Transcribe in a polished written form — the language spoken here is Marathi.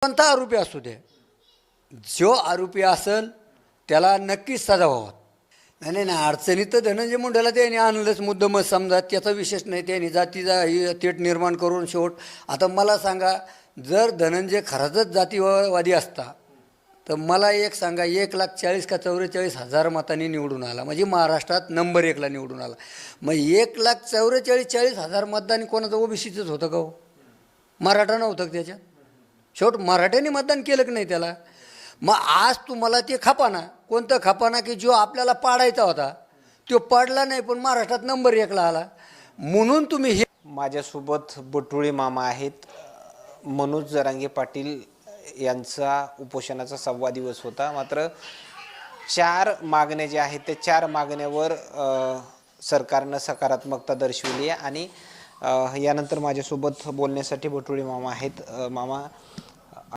कोणता आरोपी असू दे, जो आरोपी असेल त्याला नक्कीच सजा व्हावा. नाही नाही, अडचणीत तर धनंजय मुंडेला त्यांनी आणलंच मुद्दमच, समजा त्याचा विशेष नाही. त्यांनी जातीचा तेट निर्माण करून शेवट. आता मला सांगा, जर धनंजय खराच जातीवादी असता तर मला एक सांगा, 1,40,000 का 44,000 मतांनी निवडून आला, म्हणजे महाराष्ट्रात नंबर 1ला निवडून आला. मग 1,44,40,000 मतदान कोणाचं ओबीसीचंच होतं का हो? मराठा नव्हतं का त्याच्यात? शेवट मराठ्यांनी मतदान केलं की नाही त्याला? मग आज तुम्हाला ते खपाना, कोणतं खपाना की जो आपल्याला पाडायचा होता तो पडला नाही, पण महाराष्ट्रात नंबर 1ला आला. म्हणून तुम्ही हे. माझ्यासोबत बटुळे मामा आहेत. मनोज जरांगे पाटील यांचा उपोषणाचा 6वा दिवस होता. मात्र 4 मागण्या ज्या आहेत त्या 4 मागण्यावर सरकारनं सकारात्मकता दर्शवली आहे. आणि यानंतर माझ्यासोबत बोलण्यासाठी बटुळे मामा आहेत. मामा,